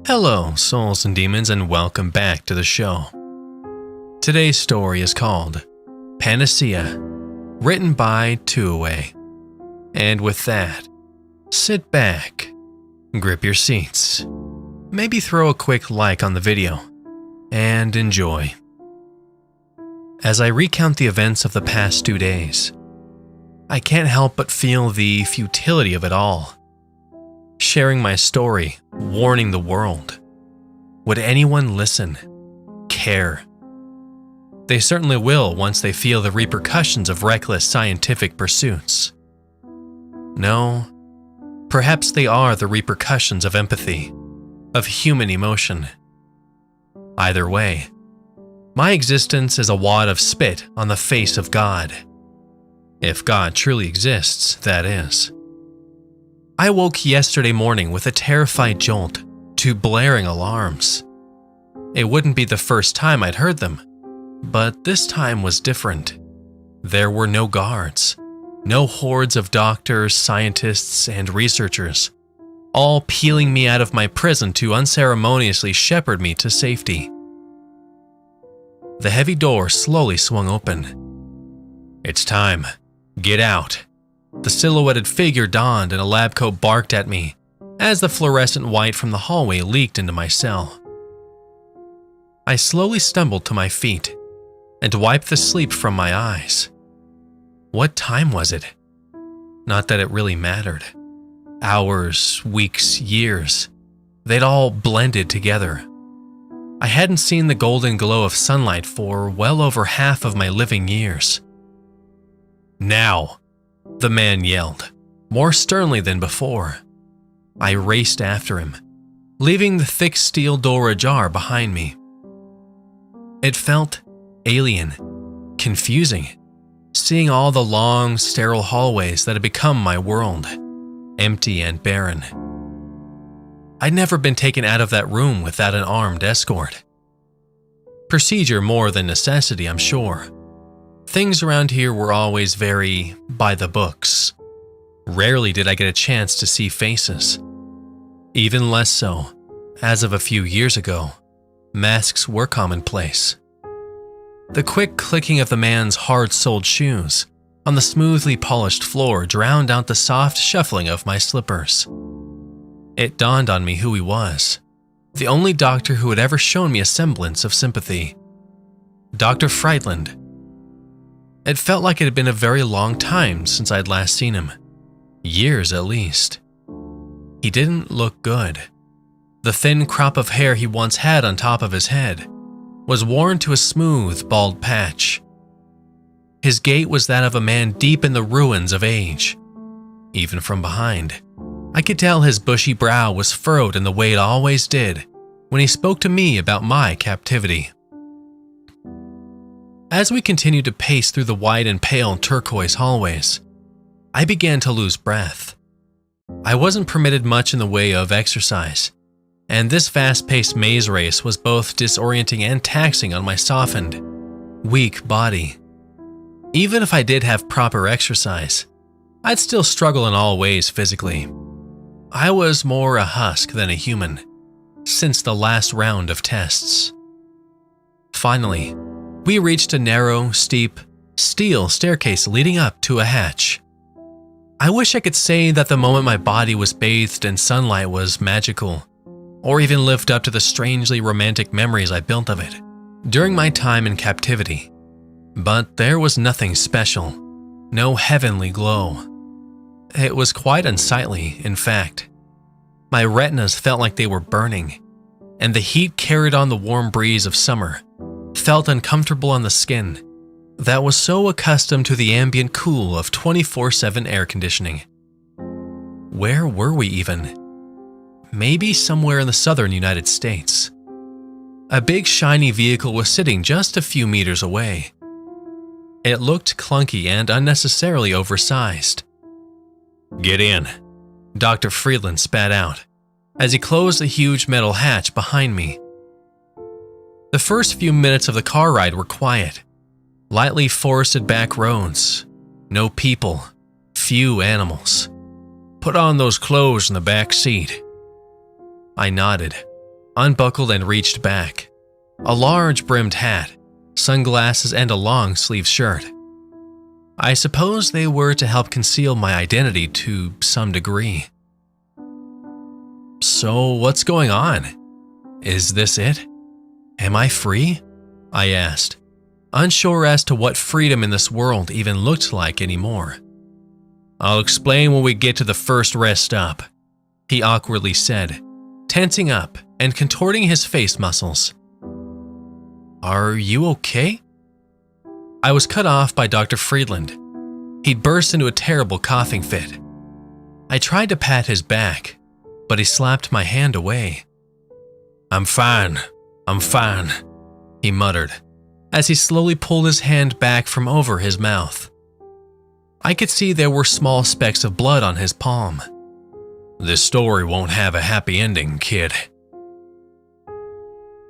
Hello, souls and demons, and welcome back to the show. Today's story is called Panacea, written by Tuaway. And with that, sit back, grip your seats, maybe throw a quick like on the video, and enjoy. As I recount the events of the past 2 days, I can't help but feel the futility of it all. Sharing my story, warning the world. Would anyone listen? Care? They certainly will once they feel the repercussions of reckless scientific pursuits. No, perhaps they are the repercussions of empathy, of human emotion. Either way, my existence is a wad of spit on the face of God. If God truly exists, that is. I woke yesterday morning with a terrified jolt to blaring alarms. It wouldn't be the first time I'd heard them, but this time was different. There were no guards, no hordes of doctors, scientists, and researchers, all peeling me out of my prison to unceremoniously shepherd me to safety. The heavy door slowly swung open. It's time. Get out. The silhouetted figure donned and a lab coat barked at me as the fluorescent white from the hallway leaked into my cell. I slowly stumbled to my feet and wiped the sleep from my eyes. What time was it? Not that it really mattered. Hours, weeks, years, they'd all blended together. I hadn't seen the golden glow of sunlight for well over half of my living years. Now! The man yelled, more sternly than before. I raced after him, leaving the thick steel door ajar behind me. It felt alien, confusing, seeing all the long, sterile hallways that had become my world, empty and barren. I'd never been taken out of that room without an armed escort. Procedure more than necessity, I'm sure. Things around here were always very by the books. Rarely did I get a chance to see faces. Even less so, as of a few years ago, masks were commonplace. The quick clicking of the man's hard-soled shoes on the smoothly polished floor drowned out the soft shuffling of my slippers. It dawned on me who he was, the only doctor who had ever shown me a semblance of sympathy. Dr. Friedland. It felt like it had been a very long time since I'd last seen him. Years at least. He didn't look good. The thin crop of hair he once had on top of his head was worn to a smooth, bald patch. His gait was that of a man deep in the ruins of age. Even from behind, I could tell his bushy brow was furrowed in the way it always did when he spoke to me about my captivity. As we continued to pace through the wide and pale turquoise hallways, I began to lose breath. I wasn't permitted much in the way of exercise, and this fast-paced maze race was both disorienting and taxing on my softened, weak body. Even if I did have proper exercise, I'd still struggle in all ways physically. I was more a husk than a human, since the last round of tests. Finally, we reached a narrow, steep, steel staircase leading up to a hatch. I wish I could say that the moment my body was bathed in sunlight was magical, or even lived up to the strangely romantic memories I built of it during my time in captivity. But there was nothing special, no heavenly glow. It was quite unsightly, in fact. My retinas felt like they were burning, and the heat carried on the warm breeze of summer felt uncomfortable on the skin that was so accustomed to the ambient cool of 24/7 air conditioning. Where were we even? Maybe somewhere in the southern United States. A big shiny vehicle was sitting just a few meters away. It looked clunky and unnecessarily oversized. "Get in," Dr. Friedland spat out as he closed the huge metal hatch behind me. The first few minutes of the car ride were quiet. Lightly forested back roads, no people, few animals. "Put on those clothes in the back seat." I nodded, unbuckled and reached back. A large brimmed hat, sunglasses, and a long-sleeved shirt. I suppose they were to help conceal my identity to some degree. So what's going on? Is this it? Am I free? I asked, unsure as to what freedom in this world even looked like anymore. I'll explain when we get to the first rest stop, he awkwardly said, tensing up and contorting his face muscles. Are you okay? I was cut off by Dr. Friedland. He'd burst into a terrible coughing fit. I tried to pat his back, but he slapped my hand away. I'm fine, he muttered, as he slowly pulled his hand back from over his mouth. I could see there were small specks of blood on his palm. This story won't have a happy ending, kid.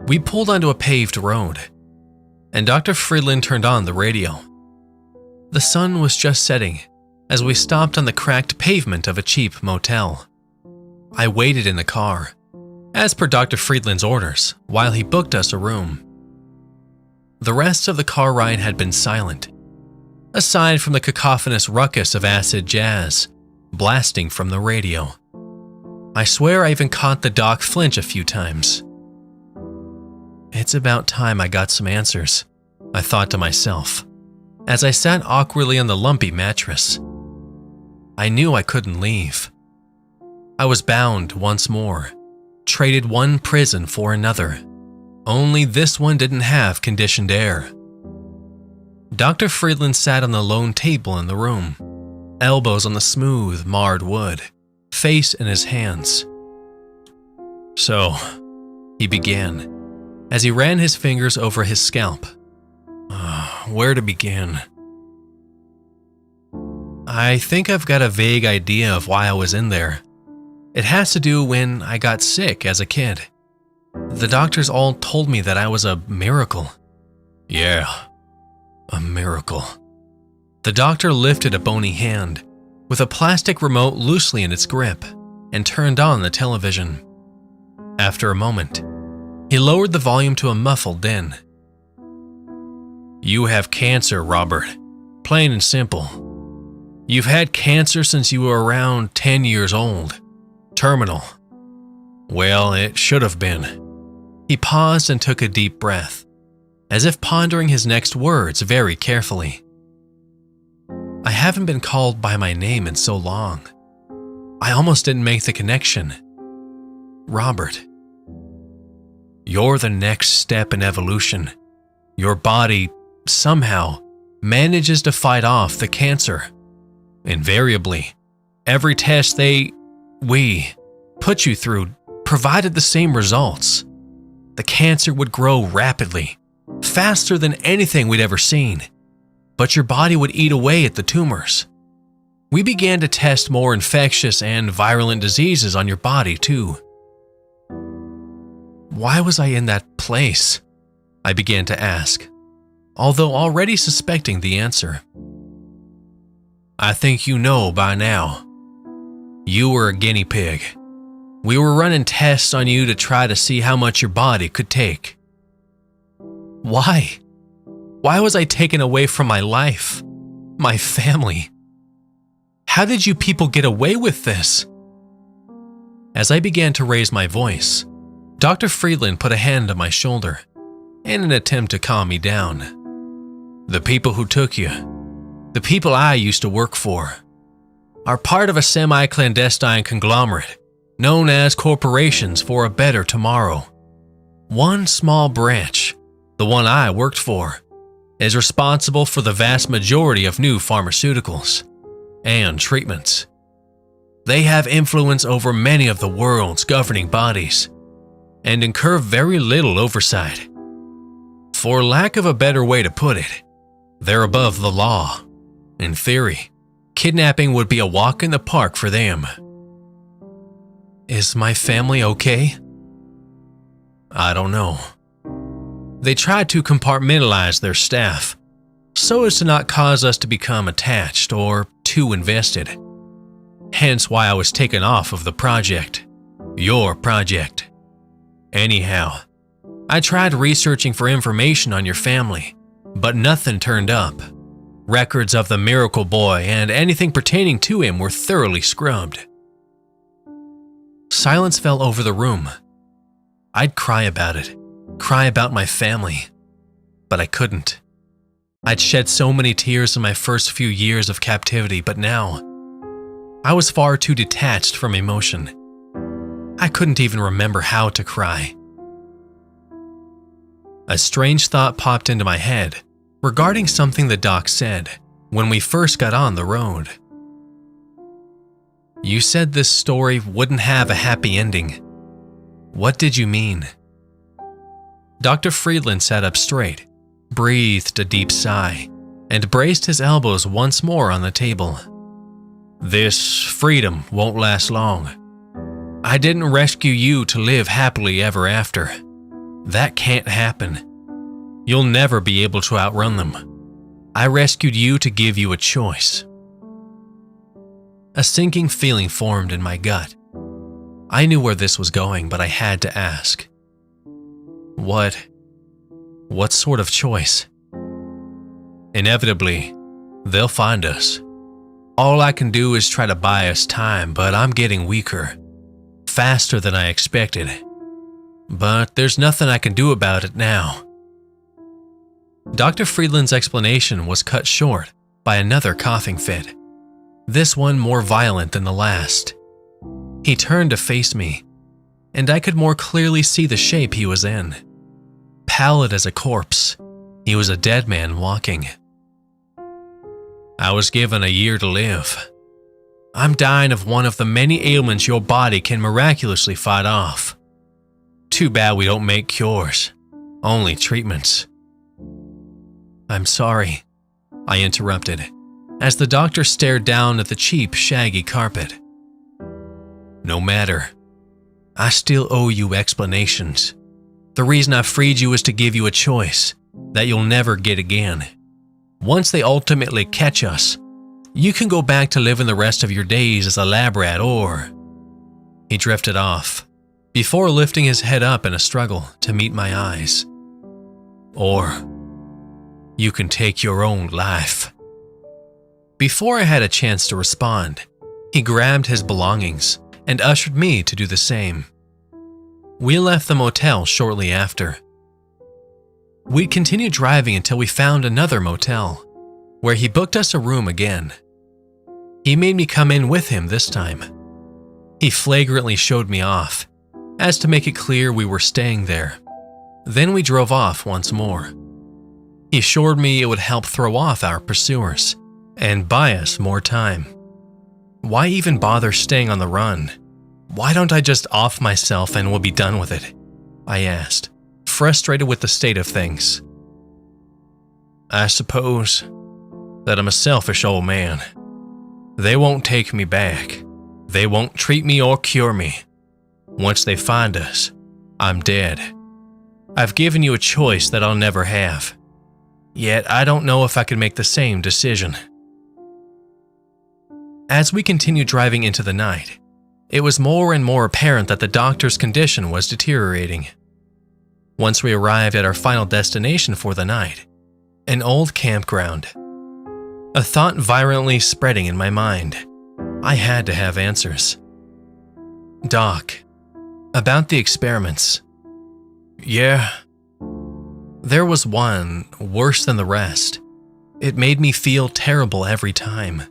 We pulled onto a paved road, and Dr. Friedland turned on the radio. The sun was just setting as we stopped on the cracked pavement of a cheap motel. I waited in the car, as per Dr. Friedland's orders, while he booked us a room. The rest of the car ride had been silent, aside from the cacophonous ruckus of acid jazz blasting from the radio. I swear I even caught the doc flinch a few times. It's about time I got some answers, I thought to myself, as I sat awkwardly on the lumpy mattress. I knew I couldn't leave. I was bound once more, traded one prison for another. Only this one didn't have conditioned air. Dr. Friedland sat on the lone table in the room, elbows on the smooth, marred wood, face in his hands. So, he began, as he ran his fingers over his scalp. Where to begin? I think I've got a vague idea of why I was in there. It has to do when I got sick as a kid. The doctors all told me that I was a miracle. Yeah, a miracle. The doctor lifted a bony hand, with a plastic remote loosely in its grip, and turned on the television. After a moment, he lowered the volume to a muffled din. You have cancer, Robert. Plain and simple. You've had cancer since you were around 10 years old. Terminal. Well, it should have been. He paused and took a deep breath, as if pondering his next words very carefully. I haven't been called by my name in so long. I almost didn't make the connection. Robert. You're the next step in evolution. Your body, somehow, manages to fight off the cancer. Invariably, every test we put you through provided the same results. The cancer would grow rapidly, faster than anything we'd ever seen, but your body would eat away at the tumors. We began to test more infectious and virulent diseases on your body too. Why was I in that place? I began to ask, although already suspecting the answer. I think you know by now. You were a guinea pig. We were running tests on you to try to see how much your body could take. Why? Why was I taken away from my life, my family? How did you people get away with this? As I began to raise my voice, Dr. Friedland put a hand on my shoulder in an attempt to calm me down. The people who took you, the people I used to work for, are part of a semi-clandestine conglomerate known as corporations for a better tomorrow. One small branch, the one I worked for, is responsible for the vast majority of new pharmaceuticals and treatments. They have influence over many of the world's governing bodies and incur very little oversight. For lack of a better way to put it, they're above the law. In theory, kidnapping would be a walk in the park for them. Is my family okay? I don't know. They tried to compartmentalize their staff so as to not cause us to become attached or too invested. Hence why I was taken off of the project, your project. Anyhow, I tried researching for information on your family, but nothing turned up. Records of the miracle boy and anything pertaining to him were thoroughly scrubbed. Silence fell over the room. I'd cry about it, cry about my family, but I couldn't. I'd shed so many tears in my first few years of captivity, but now, I was far too detached from emotion. I couldn't even remember how to cry. A strange thought popped into my head regarding something the doc said when we first got on the road. You said this story wouldn't have a happy ending. What did you mean? Dr. Friedland sat up straight, breathed a deep sigh, and braced his elbows once more on the table. This freedom won't last long. I didn't rescue you to live happily ever after. That can't happen. You'll never be able to outrun them. I rescued you to give you a choice. A sinking feeling formed in my gut. I knew where this was going, but I had to ask. What sort of choice? Inevitably, they'll find us. All I can do is try to buy us time, but I'm getting weaker. Faster than I expected. But there's nothing I can do about it now. Dr. Friedland's explanation was cut short by another coughing fit, this one more violent than the last. He turned to face me, and I could more clearly see the shape he was in. Pallid as a corpse, he was a dead man walking. I was given a year to live. I'm dying of one of the many ailments your body can miraculously fight off. Too bad we don't make cures, only treatments. I'm sorry, I interrupted, as the doctor stared down at the cheap, shaggy carpet. No matter. I still owe you explanations. The reason I freed you is to give you a choice that you'll never get again. Once they ultimately catch us, you can go back to living the rest of your days as a lab rat, or... He drifted off, before lifting his head up in a struggle to meet my eyes. Or, you can take your own life. Before I had a chance to respond, he grabbed his belongings and ushered me to do the same. We left the motel shortly after. We continued driving until we found another motel, where he booked us a room again. He made me come in with him this time. He flagrantly showed me off, as to make it clear we were staying there. Then we drove off once more. He assured me it would help throw off our pursuers and buy us more time. Why even bother staying on the run? Why don't I just off myself and we'll be done with it? I asked, frustrated with the state of things. I suppose that I'm a selfish old man. They won't take me back. They won't treat me or cure me. Once they find us, I'm dead. I've given you a choice that I'll never have. Yet I don't know if I could make the same decision. As we continued driving into the night, it was more and more apparent that the doctor's condition was deteriorating. Once we arrived at our final destination for the night, an old campground, a thought violently spreading in my mind. I had to have answers. Doc, about the experiments. Yeah. There was one worse than the rest. It made me feel terrible every time.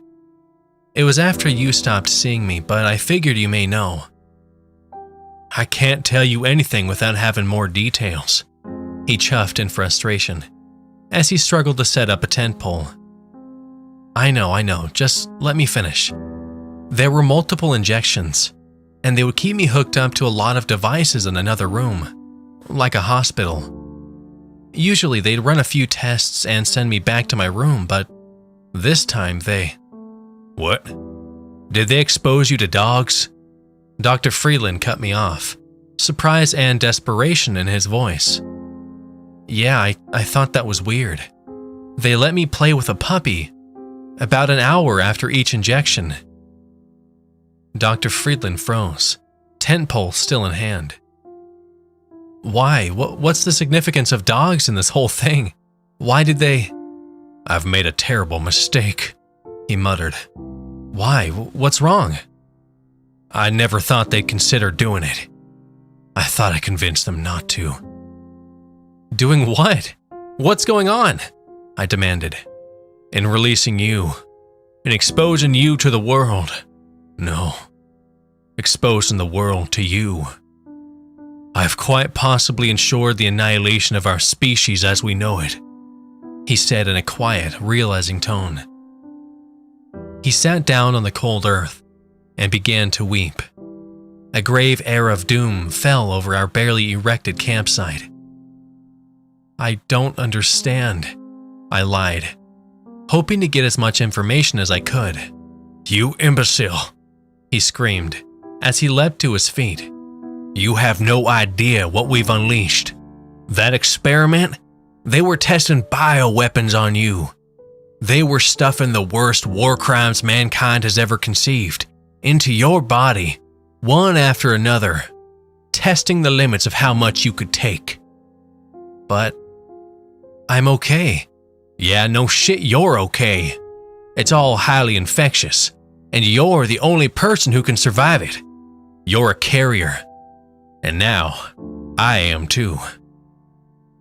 It was after you stopped seeing me, but I figured you may know. I can't tell you anything without having more details, he chuffed in frustration, as he struggled to set up a tent pole. I know, just let me finish. There were multiple injections, and they would keep me hooked up to a lot of devices in another room, like a hospital. Usually they'd run a few tests and send me back to my room, but this time they... What? Did they expose you to dogs? Dr. Friedland cut me off, surprise and desperation in his voice. Yeah, I thought that was weird. They let me play with a puppy, about an hour after each injection. Dr. Friedland froze, tent pole still in hand. Why? What's the significance of dogs in this whole thing? Why did they... I've made a terrible mistake, he muttered. Why? What's wrong? I never thought they'd consider doing it. I thought I convinced them not to. Doing what? What's going on? I demanded. In releasing you. In exposing you to the world. No. Exposing the world to you. I've quite possibly ensured the annihilation of our species as we know it, he said in a quiet, realizing tone. He sat down on the cold earth and began to weep. A grave air of doom fell over our barely erected campsite. I don't understand, I lied, hoping to get as much information as I could. You imbecile, he screamed as he leapt to his feet. You have no idea what we've unleashed. That experiment? They were testing bioweapons on you. They were stuffing the worst war crimes mankind has ever conceived into your body, one after another, testing the limits of how much you could take. But I'm okay. Yeah, no shit, you're okay. It's all highly infectious, and you're the only person who can survive it. You're a carrier. And now, I am too.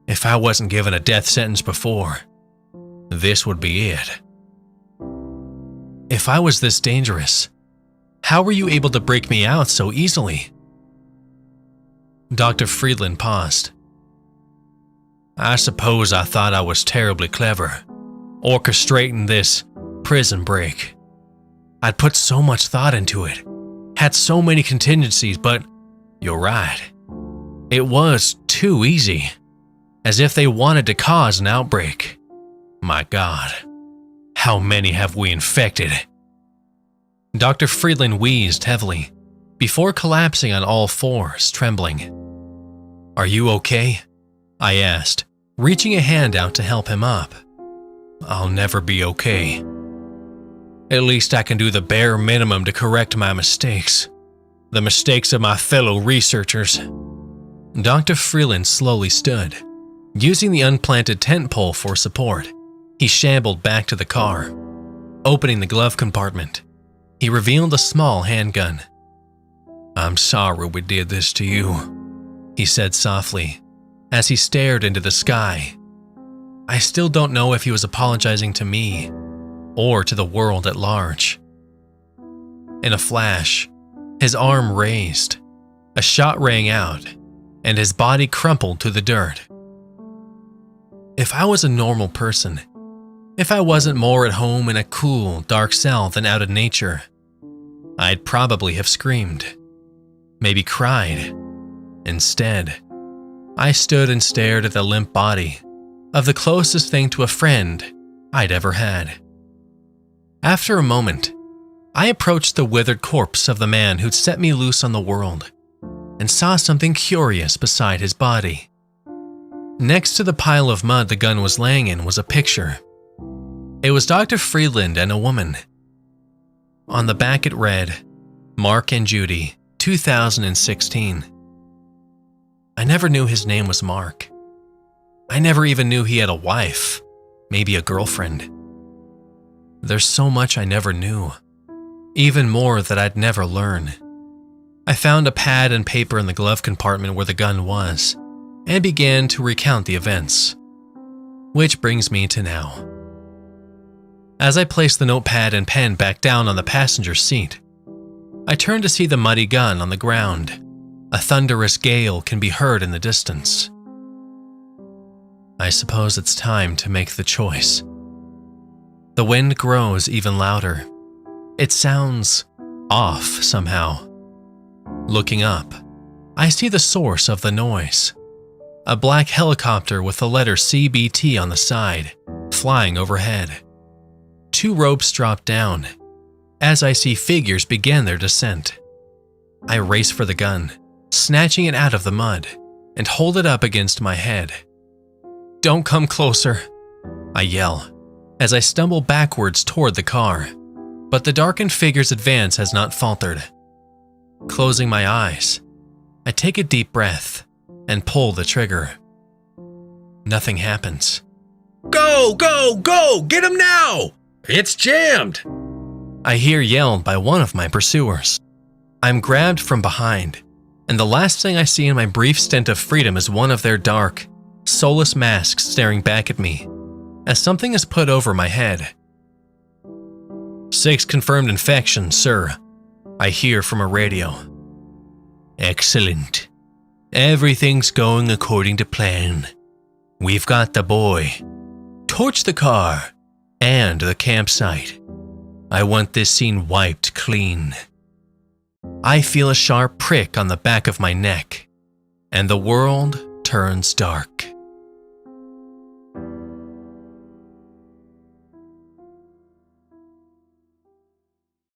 If I wasn't given a death sentence before, this would be it. If I was this dangerous, how were you able to break me out so easily? Dr. Friedland paused. I suppose I thought I was terribly clever, orchestrating this prison break. I'd put so much thought into it, had so many contingencies, but you're right. It was too easy, as if they wanted to cause an outbreak. My God, how many have we infected? Dr. Friedland wheezed heavily, before collapsing on all fours, trembling. Are you okay? I asked, reaching a hand out to help him up. I'll never be okay. At least I can do the bare minimum to correct my mistakes. The mistakes of my fellow researchers. Dr. Freeland slowly stood, using the unplanted tent pole for support. He shambled back to the car. Opening the glove compartment, he revealed a small handgun. I'm sorry we did this to you, he said softly, as he stared into the sky. I still don't know if he was apologizing to me or to the world at large. In a flash, his arm raised, a shot rang out, and his body crumpled to the dirt. If I was a normal person, if I wasn't more at home in a cool, dark cell than out in nature, I'd probably have screamed, maybe cried. Instead, I stood and stared at the limp body of the closest thing to a friend I'd ever had. After a moment, I approached the withered corpse of the man who'd set me loose on the world and saw something curious beside his body. Next to the pile of mud the gun was laying in was a picture. It was Dr. Freeland and a woman. On the back it read, Mark and Judy, 2016. I never knew his name was Mark. I never even knew he had a wife, maybe a girlfriend. There's so much I never knew, even more that I'd never learn. I found a pad and paper in the glove compartment where the gun was, and began to recount the events. Which brings me to now. As I placed the notepad and pen back down on the passenger seat, I turned to see the muddy gun on the ground. A thunderous gale can be heard in the distance. I suppose it's time to make the choice. The wind grows even louder. It sounds off somehow. Looking up, I see the source of the noise. A black helicopter with the letter CBT on the side, flying overhead. 2 ropes drop down, as I see figures begin their descent. I race for the gun, snatching it out of the mud, and hold it up against my head. Don't come closer, I yell, as I stumble backwards toward the car, but the darkened figure's advance has not faltered. Closing my eyes, I take a deep breath and pull the trigger. Nothing happens. Go, go, go! Get him now! It's jammed! I hear yelled by one of my pursuers. I'm grabbed from behind, and the last thing I see in my brief stint of freedom is one of their dark, soulless masks staring back at me as something is put over my head. 6 confirmed infections, sir, I hear from a radio. Excellent. Everything's going according to plan. We've got the boy. Torch the car and the campsite. I want this scene wiped clean. I feel a sharp prick on the back of my neck, and the world turns dark.